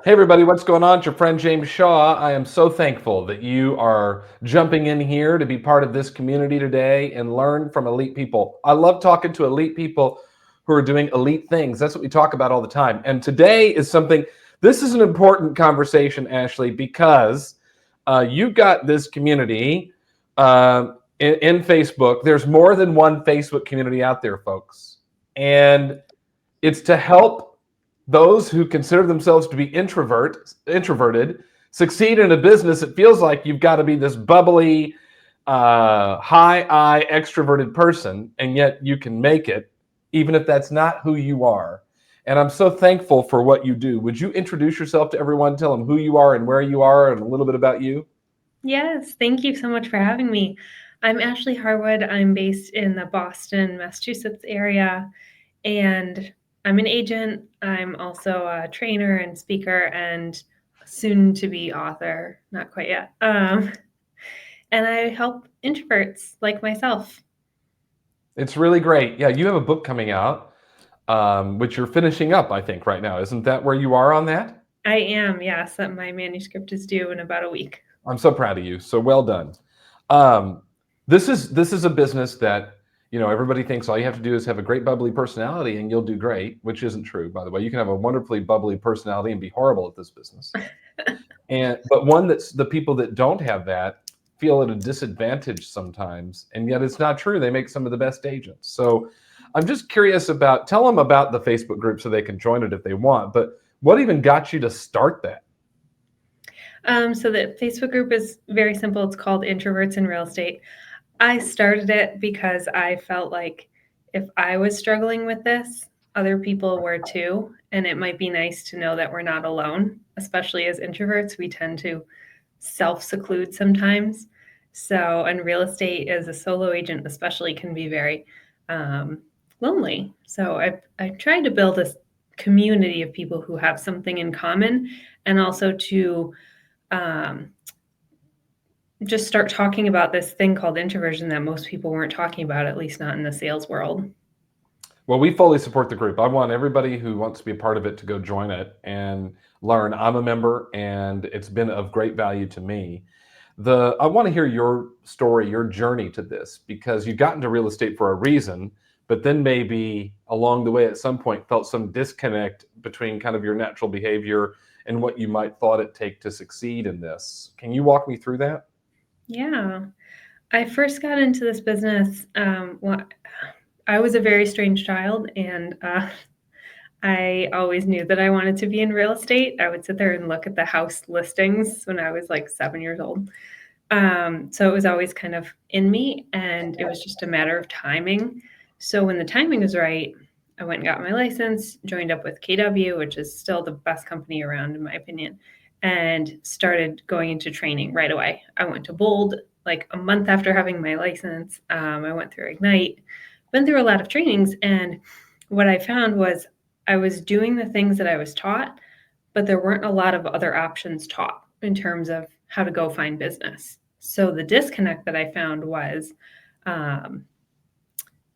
Hey everybody, what's going on? It's your friend James Shaw. I am so thankful that you are jumping in here to be part of this community today and learn from elite people. I love talking to elite people who are doing elite things. That's what we talk about all the time. And today is something, this is an important conversation, Ashley, because you've got this community in Facebook. There's more than one Facebook community out there, folks. And it's to help those who consider themselves to be introverted succeed in a business. It feels like you've got to be this bubbly, high I extroverted person, and yet you can make it, even if that's not who you are. And I'm so thankful for what you do. Would you introduce yourself to everyone, tell them who you are and where you are and a little bit about you? Yes, thank you so much for having me. I'm Ashley Harwood. I'm based in the Boston, Massachusetts area, and I'm an agent. I'm also a trainer and speaker and soon to be author, not quite yet. And I help introverts like myself. It's really great. Yeah, you have a book coming out, which you're finishing up, I think, right now. Isn't that where you are on that? I am, yes, that my manuscript is due in about a week. I'm so proud of you. So well done. Um, this is a business that everybody thinks all you have to do is have a great bubbly personality and you'll do great, which isn't true, by the way. You can have a wonderfully bubbly personality and be horrible at this business. But one that's the people that don't have that feel at a disadvantage sometimes, and yet it's not true. They make some of the best agents. So I'm just curious about, tell them about the Facebook group so they can join it if they want. But what even got you to start that? So the Facebook group is very simple. It's called Introverts in Real Estate. I started it because I felt like if I was struggling with this, other people were too. And it might be nice to know that we're not alone, especially as introverts. We tend to self seclude sometimes. So, and real estate as a solo agent, especially, can be very lonely. So, I've tried to build a community of people who have something in common and also to um, just start talking about this thing called introversion that most people weren't talking about, at least not in the sales world. Well, we fully support the group. I want everybody who wants to be a part of it to go join it and learn. I'm a member, and it's been of great value to me. I want to hear your story, your journey to this, because you got into real estate for a reason, but then maybe along the way at some point felt some disconnect between kind of your natural behavior and what you might thought it take to succeed in this. Can you walk me through that? Yeah. I first got into this business. I was a very strange child, and I always knew that I wanted to be in real estate. I would sit there and look at the house listings when I was like 7 years old. So it was always kind of in me, and it was just a matter of timing. So when the timing was right, I went and got my license, joined up with KW, which is still the best company around, in my opinion, and started going into training right away. I went to Bold like a month after having my license. I went through Ignite, went through a lot of trainings, and what I found was I was doing the things that I was taught, but there weren't a lot of other options taught in terms of how to go find business. So the disconnect that I found was um,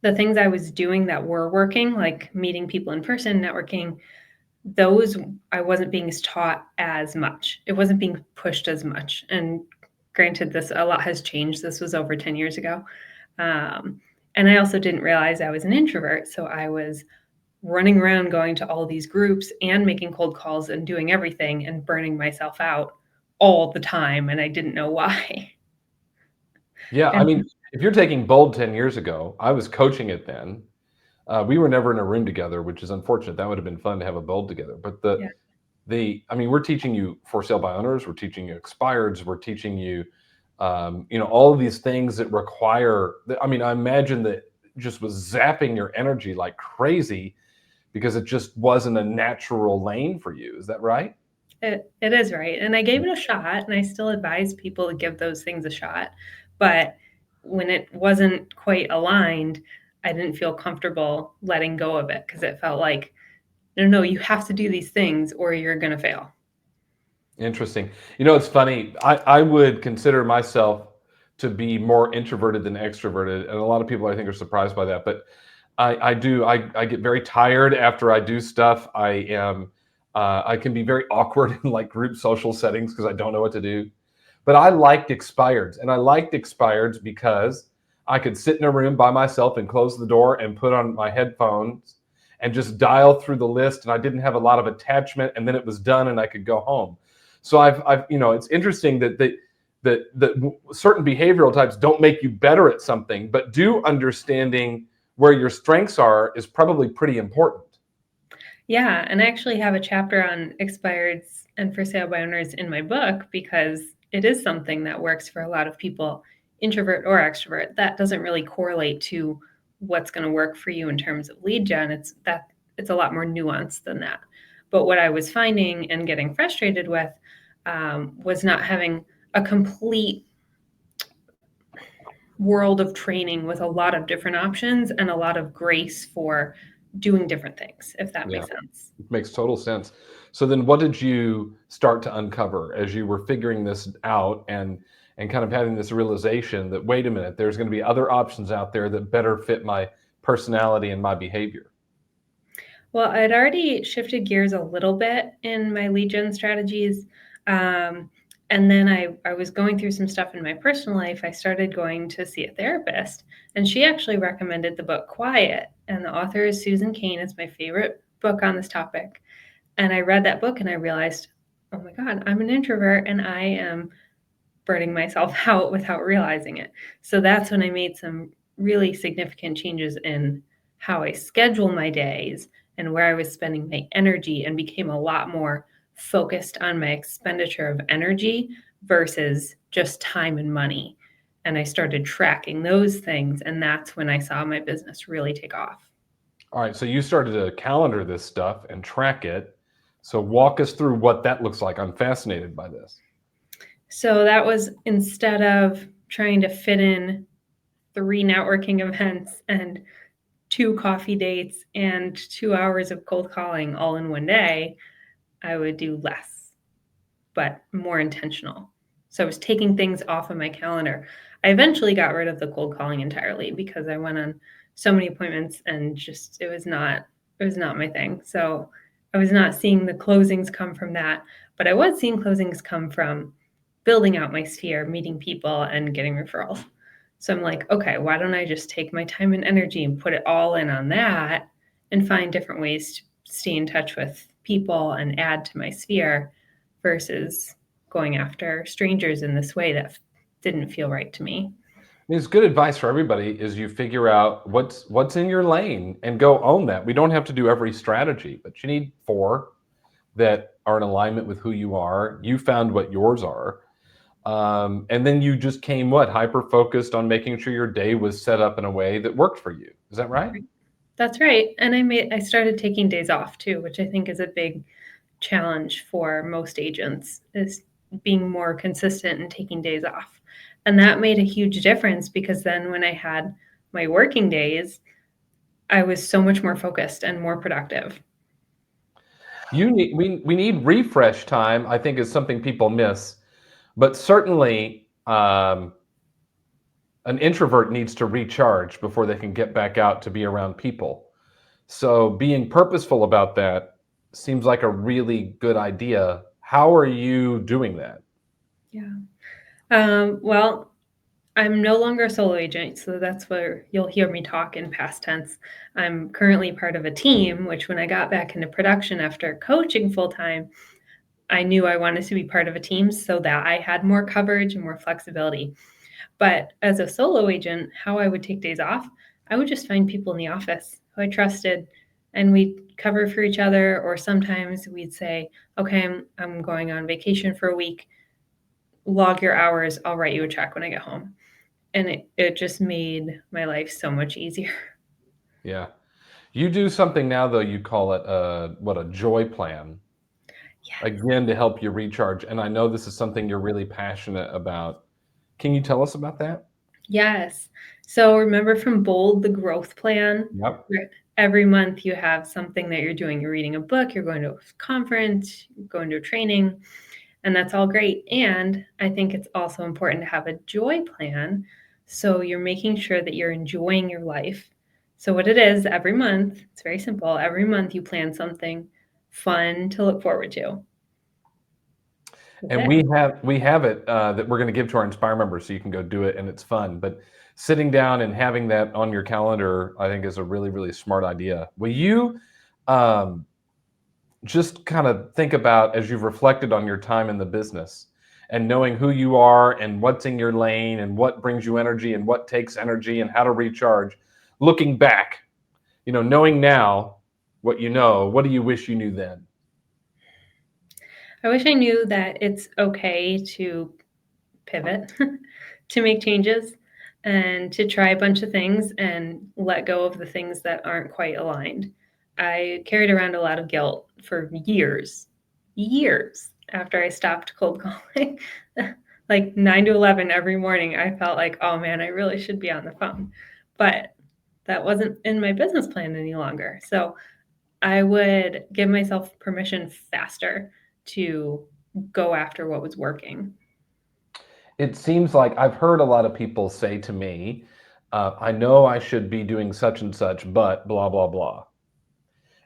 the things I was doing that were working, like meeting people in person, networking, those I wasn't being taught as much. It wasn't being pushed as much. And granted, this a lot has changed. This was over 10 years ago. And I also didn't realize I was an introvert. So I was running around going to all these groups and making cold calls and doing everything and burning myself out all the time. And I didn't know why. Yeah, I And mean, if you're taking Bold 10 years ago, I was coaching it then. We were never in a room together, which is unfortunate. That would have been fun to have a Bold together. But yeah, I mean, we're teaching you for sale by owners, we're teaching you expireds, we're teaching you, all of these things that require. I mean, I imagine that just was zapping your energy like crazy because it just wasn't a natural lane for you. Is that right? it is right. And I gave it a shot, and I still advise people to give those things a shot. But when it wasn't quite aligned, I didn't feel comfortable letting go of it because it felt like, no, no, you have to do these things or you're going to fail. Interesting. It's funny. I would consider myself to be more introverted than extroverted, and a lot of people I think are surprised by that. But I do. I get very tired after I do stuff. I can be very awkward in like group social settings because I don't know what to do. But I liked expireds, and I liked expireds because I could sit in a room by myself and close the door and put on my headphones and just dial through the list, and I didn't have a lot of attachment, and then it was done and I could go home. So I've it's interesting that certain behavioral types don't make you better at something, but do understanding where your strengths are is probably pretty important. Yeah, and I actually have a chapter on expireds and for sale by owners in my book because it is something that works for a lot of people, introvert or extrovert. That doesn't really correlate to what's going to work for you in terms of lead gen. It's a lot more nuanced than that. But what I was finding and getting frustrated with was not having a complete world of training with a lot of different options and a lot of grace for doing different things, if that Yeah, makes sense. it makes total sense. So then what did you start to uncover as you were figuring this out and kind of having this realization that wait a minute, there's going to be other options out there that better fit my personality and my behavior? Well, I'd already shifted gears a little bit in my lead gen strategies. Um, and then I was going through some stuff in my personal life. I started going to see a therapist, and she actually recommended the book Quiet. And the author is Susan Cain. It's my favorite book on this topic. And I read that book and I realized, oh my God, I'm an introvert and I am burning myself out without realizing it. So that's when I made some really significant changes in how I schedule my days and where I was spending my energy and became a lot more focused on my expenditure of energy versus just time and money. And I started tracking those things. And that's when I saw my business really take off. All right, so you started to calendar this stuff and track it. So walk us through what that looks like. I'm fascinated by this. So that was instead of trying to fit in 3 networking events and 2 coffee dates and 2 hours of cold calling all in one day, I would do less, but more intentional. So I was taking things off of my calendar. I eventually got rid of the cold calling entirely because I went on so many appointments and just it was not my thing. So I was not seeing the closings come from that, but I was seeing closings come from building out my sphere, meeting people and getting referrals. So I'm like, okay, why don't I just take my time and energy and put it all in on that and find different ways to stay in touch with people and add to my sphere versus going after strangers in this way that didn't feel right to me. I mean, it's good advice for everybody is you figure out what's in your lane and go own that. We don't have to do every strategy, but you need 4 that are in alignment with who you are. You found what yours are. And then you just came hyper focused on making sure your day was set up in a way that worked for you. Is that right? That's right. And I started taking days off too, which I think is a big challenge for most agents is being more consistent and taking days off. And that made a huge difference because then when I had my working days, I was so much more focused and more productive. We need refresh time, I think, is something people miss. But certainly, an introvert needs to recharge before they can get back out to be around people. So being purposeful about that seems like a really good idea. How are you doing that? Yeah. Well, I'm no longer a solo agent, so that's where you'll hear me talk in past tense. I'm currently part of a team, which when I got back into production after coaching full time, I knew I wanted to be part of a team so that I had more coverage and more flexibility. But as a solo agent, how I would take days off, I would just find people in the office who I trusted and we'd cover for each other. Or sometimes we'd say, okay, I'm going on vacation for a week, log your hours, I'll write you a check when I get home. And it just made my life so much easier. Yeah. You do something now, though, you call it a joy plan, Yes. again, to help you recharge. And I know this is something you're really passionate about. Can you tell us about that? Yes. So remember from Bold, the growth plan, Yep. where every month you have something that you're doing. You're reading a book, you're going to a conference, you're going to a training, and that's all great. And I think it's also important to have a joy plan. So you're making sure that you're enjoying your life. So what it is every month, it's very simple. Every month you plan something fun to look forward to. That's And it. we have it that we're going to give to our Inspire members, so you can go do it, and it's fun. But sitting down and having that on your calendar, I think, is a really, really smart idea. Will you um, just kind of think about, as you've reflected on your time in the business and knowing who you are and what's in your lane and what brings you energy and what takes energy and how to recharge, looking back, knowing now what you know, what do you wish you knew then? I wish I knew that it's okay to pivot, to make changes, and to try a bunch of things and let go of the things that aren't quite aligned. I carried around a lot of guilt for years after I stopped cold calling. Like 9 to 11 every morning, I felt like, oh man, I really should be on the phone. But that wasn't in my business plan any longer. So I would give myself permission faster to go after what was working. It seems like I've heard a lot of people say to me, I know I should be doing such and such, but blah, blah, blah.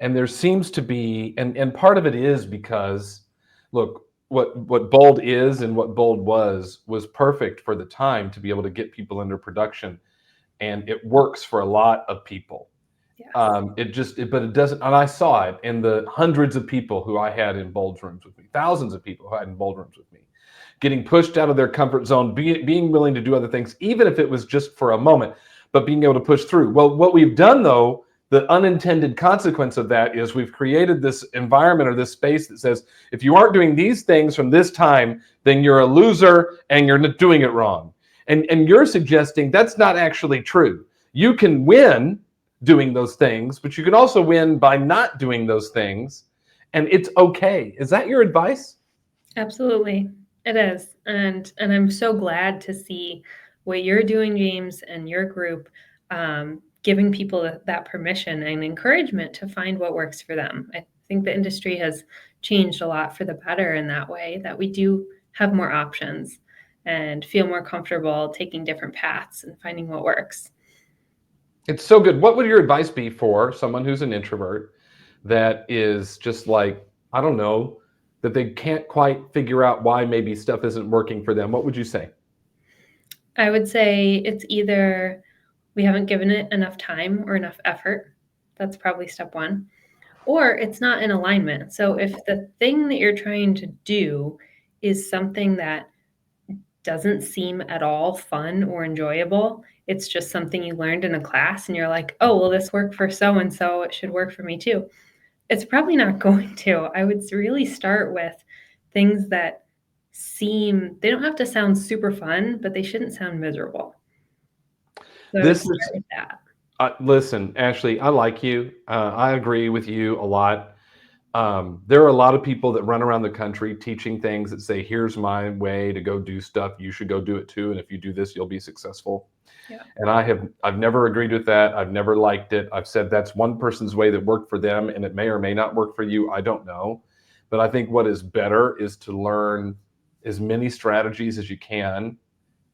And there seems to be, and part of it is because, look, what Bold is and what Bold was perfect for the time to be able to get people into production, and it works for a lot of people. Yes. But it doesn't, and I saw it in the hundreds of people who I had in Bold rooms with me, thousands of people who I had in Bold rooms with me, getting pushed out of their comfort zone, being willing to do other things, even if it was just for a moment, but being able to push through. Well, what we've done, though, the unintended consequence of that is we've created this environment or this space that says, if you aren't doing these things from this time, then you're a loser and you're not doing it wrong. And you're suggesting that's not actually true. You can win doing those things, but you can also win by not doing those things. And it's okay. Is that your advice? Absolutely. It is. And I'm so glad to see what you're doing, James, and your group, giving people that permission and encouragement to find what works for them. I think the industry has changed a lot for the better in that way, that we do have more options and feel more comfortable taking different paths and finding what works. It's so good. What would your advice be for someone who's an introvert that is just like, I don't know, that they can't quite figure out why maybe stuff isn't working for them? What would you say? I would say it's either we haven't given it enough time or enough effort. That's probably step one. Or it's not in alignment. So if the thing that you're trying to do is something that doesn't seem at all fun or enjoyable, it's just something you learned in a class and you're like, oh, well, this worked for so and so, it should work for me too. It's probably not going to. I would really start with things that they don't have to sound super fun, but they shouldn't sound miserable. So I would This start is with that. Listen, Ashley, I like you. I agree with you a lot. There are a lot of people that run around the country teaching things that say, here's my way to go do stuff. You should go do it too. And if you do this, you'll be successful. Yeah. And I've never agreed with that. I've never liked it. I've said that's one person's way that worked for them, and it may or may not work for you. I don't know. But I think what is better is to learn as many strategies as you can,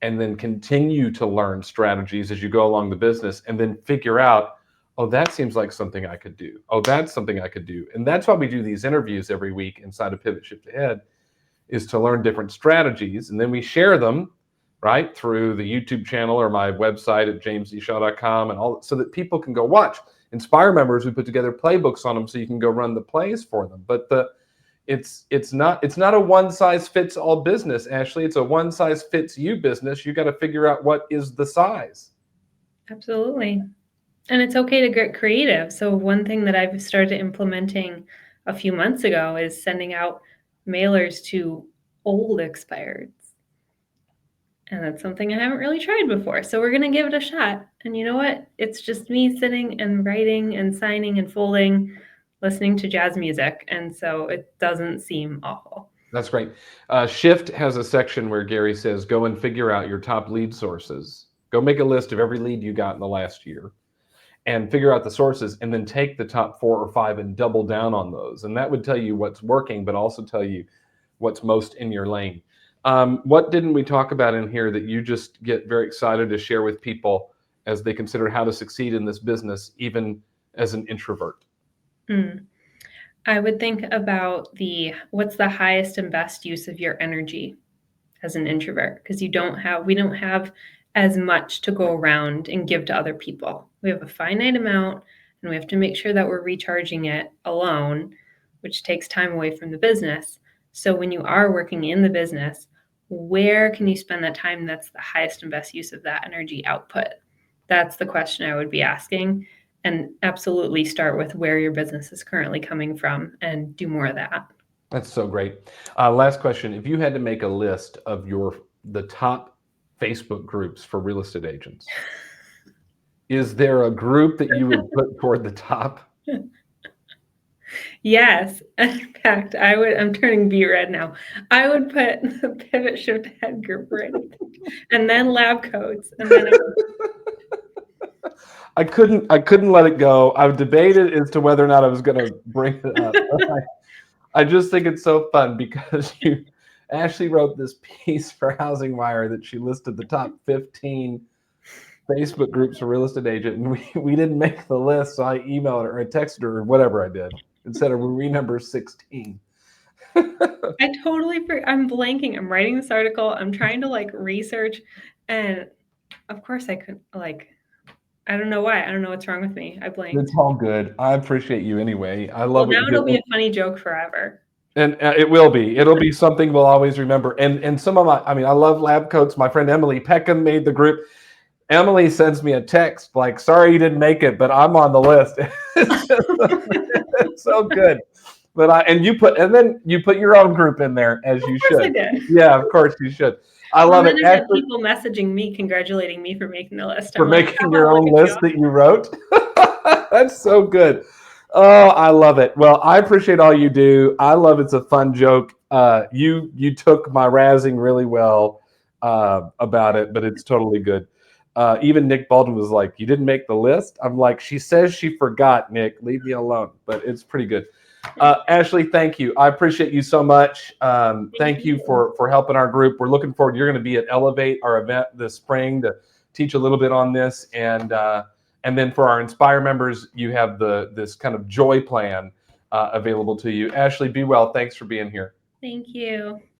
and then continue to learn strategies as you go along the business, and then figure out, oh, that seems like something I could do. Oh, that's something I could do. And that's why we do these interviews every week inside of Pivot Shift Ahead, is to learn different strategies. And then we share them, right, through the YouTube channel or my website at jameseshaw.com, and all, so that people can go watch. Inspire members, we put together playbooks on them so you can go run the plays for them. But it's not a one size fits all business, Ashley. It's a one size fits you business. You got to figure out what is the size. Absolutely. And it's okay to get creative. So one thing that I've started implementing a few months ago is sending out mailers to old expireds. And that's something I haven't really tried before. So we're going to give it a shot. And you know what? It's just me sitting and writing and signing and folding, listening to jazz music. And so it doesn't seem awful. That's great. Shift has a section where Gary says, go and figure out your top lead sources. Go make a list of every lead you got in the last year and figure out the sources, and then take the top 4 or 5 and double down on those. And that would tell you what's working, but also tell you what's most in your lane. What didn't we talk about in here that you just get very excited to share with people as they consider how to succeed in this business, even as an introvert? I would think about what's the highest and best use of your energy as an introvert, because we don't have as much to go around and give to other people. We have a finite amount, and we have to make sure that we're recharging it alone, which takes time away from the business. So when you are working in the business, where can you spend that time that's the highest and best use of that energy output? That's the question I would be asking. And absolutely start with where your business is currently coming from and do more of that. That's so great. Last question. If you had to make a list of the top Facebook groups for real estate agents, is there a group that you would put toward the top? Yes. In fact, I'm turning beet red now. I would put the pivot shift head group right up there, and then lab coats, and then I couldn't let it go. I've debated as to whether or not I was going to bring it up. I just think it's so fun because Ashley wrote this piece for Housing Wire that she listed the top 15 Facebook groups for real estate agent, and we didn't make the list, so I emailed her or I texted her or whatever I did and said, "Are we number 16?" I totally I'm blanking. I'm writing this article. I'm trying to research, and of course I couldn't I don't know why. I don't know what's wrong with me. I blanked. It's all good. I appreciate you anyway. I Well, love now what you it'll do. be a funny joke forever. And it will be. It'll be something we'll always remember. And some of I love lab coats. My friend Emily Peckham made the group. Emily sends me a text like, "Sorry you didn't make it, but I'm on the list." It's so good. But then you put your own group in there as you Of course I should. did. Yeah, of course you should. I Well, love it. then I had Ashley, people messaging me, congratulating me for making the list. for I'm like, making "Haha, your look own at list you." that you wrote. That's so good. Oh, I love it. Well, I appreciate all you do. I love it's a fun joke. You took my razzing really well about it, but it's totally good. Even Nick Baldwin was like, "You didn't make the list." I'm like, "She says she forgot, Nick. Leave me alone." But it's pretty good. Ashley, thank you. I appreciate you so much. Thank you for helping our group. We're looking forward. You're going to be at Elevate, our event this spring, to teach a little bit on this, and then for our Inspire members, you have this kind of joy plan available to you. Ashley, be well. Thanks for being here. Thank you.